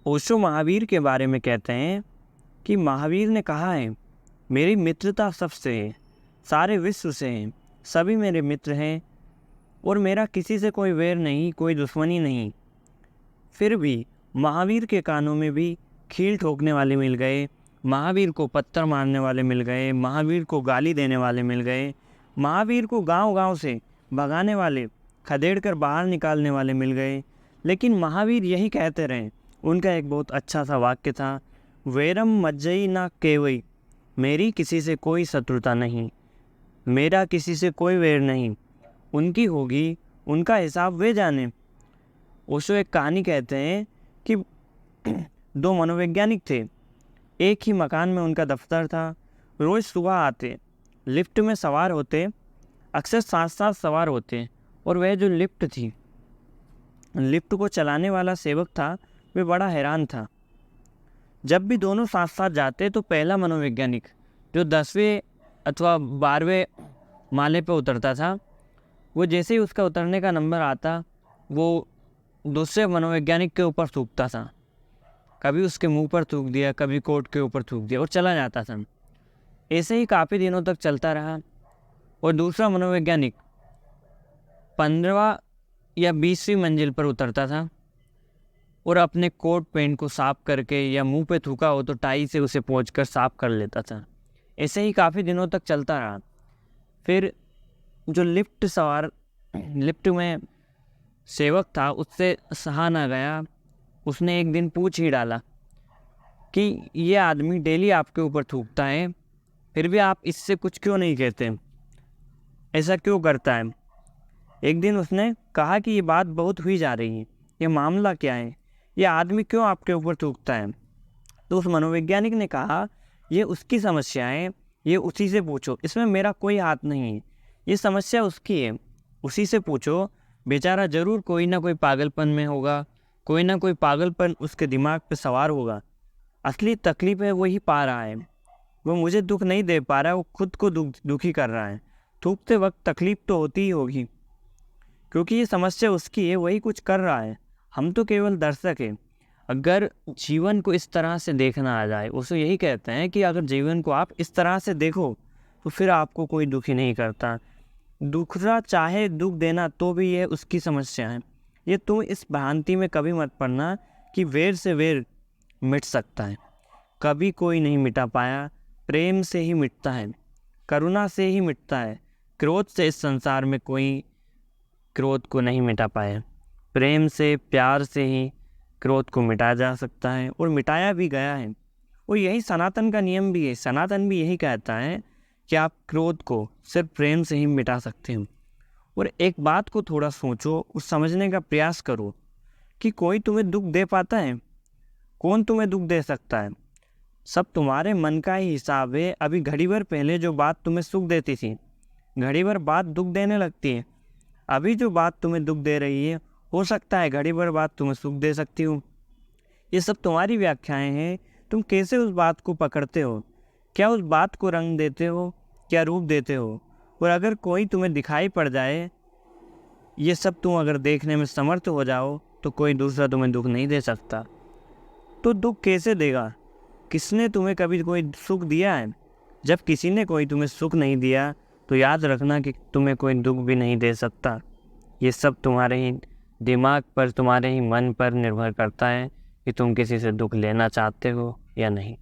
ओशो महावीर के बारे में कहते हैं कि महावीर ने कहा है, मेरी मित्रता सबसे है, सारे विश्व से है, सभी मेरे मित्र हैं और मेरा किसी से कोई वैर नहीं, कोई दुश्मनी नहीं। फिर भी महावीर के कानों में भी खील ठोकने वाले मिल गए, महावीर को पत्थर मारने वाले मिल गए, महावीर को गाली देने वाले मिल गए, महावीर को गांव-गांव से भगाने वाले, खदेड़ कर बाहर निकालने वाले मिल गए। लेकिन महावीर यही कहते रहे। उनका एक बहुत अच्छा सा वाक्य था, वैरम मज्जई ना केवई, मेरी किसी से कोई शत्रुता नहीं, मेरा किसी से कोई वैर नहीं, उनकी होगी, उनका हिसाब वे जाने। ओशो एक कहानी कहते हैं कि दो मनोवैज्ञानिक थे, एक ही मकान में उनका दफ्तर था। रोज़ सुबह आते, लिफ्ट में सवार होते, अक्सर साथ साथ सवार होते, और वह जो लिफ्ट थी, लिफ्ट को चलाने वाला सेवक था, वह बड़ा हैरान था। जब भी दोनों साथ साथ जाते तो पहला मनोवैज्ञानिक जो 10वें अथवा 12वें माले पर उतरता था, वो जैसे ही उसका उतरने का नंबर आता, वो दूसरे मनोवैज्ञानिक के ऊपर थूकता था। कभी उसके मुंह पर थूक दिया, कभी कोट के ऊपर थूक दिया और चला जाता था। ऐसे ही काफ़ी दिनों तक चलता रहा और दूसरा मनोवैज्ञानिक 15वां या 20वीं मंजिल पर उतरता था और अपने कोट पैंट को साफ करके या मुंह पे थूका हो तो टाई से उसे पोंछकर साफ कर लेता था। ऐसे ही काफ़ी दिनों तक चलता रहा। फिर जो लिफ्ट में सेवक था, उससे सहा ना गया। उसने एक दिन पूछ ही डाला कि ये आदमी डेली आपके ऊपर थूकता है, फिर भी आप इससे कुछ क्यों नहीं कहते, ऐसा क्यों करता है। एक दिन उसने कहा कि ये बात बहुत हुई जा रही है, ये मामला क्या है, ये आदमी क्यों आपके ऊपर थूकता है। तो उस मनोवैज्ञानिक ने कहा, ये उसकी समस्या है, ये उसी से पूछो, इसमें मेरा कोई हाथ नहीं है, ये समस्या उसकी है, उसी से पूछो। बेचारा ज़रूर कोई ना कोई पागलपन में होगा, कोई ना कोई पागलपन उसके दिमाग पे सवार होगा। असली तकलीफ है वही पा रहा है, वो मुझे दुख नहीं दे पा रहा है, वो खुद को दुखी कर रहा है। थूकते वक्त तकलीफ तो होती ही होगी, क्योंकि ये समस्या उसकी है, वही कुछ कर रहा है, हम तो केवल दर्शक हैं। अगर जीवन को इस तरह से देखना आ जाए, उसे यही कहते हैं कि अगर जीवन को आप इस तरह से देखो तो फिर आपको कोई दुखी नहीं करता। दूसरा चाहे दुख देना तो भी ये उसकी समस्या है। ये तुम इस भ्रांति में कभी मत पड़ना कि वैर से वैर मिट सकता है, कभी कोई नहीं मिटा पाया। प्रेम से ही मिटता है, करुणा से ही मिटता है। क्रोध से इस संसार में कोई क्रोध को नहीं मिटा पाया। प्रेम से, प्यार से ही क्रोध को मिटाया जा सकता है और मिटाया भी गया है। और यही सनातन का नियम भी है। सनातन भी यही कहता है कि आप क्रोध को सिर्फ प्रेम से ही मिटा सकते हो। और एक बात को थोड़ा सोचो और समझने का प्रयास करो कि कोई तुम्हें दुख दे पाता है? कौन तुम्हें दुख दे सकता है? सब तुम्हारे मन का ही हिसाब है। अभी घड़ी भर पहले जो बात तुम्हें सुख देती थी, घड़ी भर बाद दुख देने लगती है। अभी जो बात तुम्हें दुख दे रही है, हो सकता है घड़ी भर बाद तुम्हें सुख दे सकती हो। ये सब तुम्हारी व्याख्याएं हैं। तुम कैसे उस बात को पकड़ते हो? क्या उस बात को रंग देते हो, क्या रूप देते हो? और अगर कोई तुम्हें दिखाई पड़ जाए, ये सब तुम अगर देखने में समर्थ हो जाओ, तो कोई दूसरा तुम्हें दुख नहीं दे सकता। तो दुख कैसे देगा? किसने तुम्हें कभी कोई सुख दिया है? जब किसी ने कोई तुम्हें सुख नहीं दिया, तो याद रखना कि तुम्हें कोई दुख भी नहीं दे सकता। ये सब तुम्हारे ही दिमाग पर, तुम्हारे ही मन पर निर्भर करता है कि तुम किसी से दुख लेना चाहते हो या नहीं।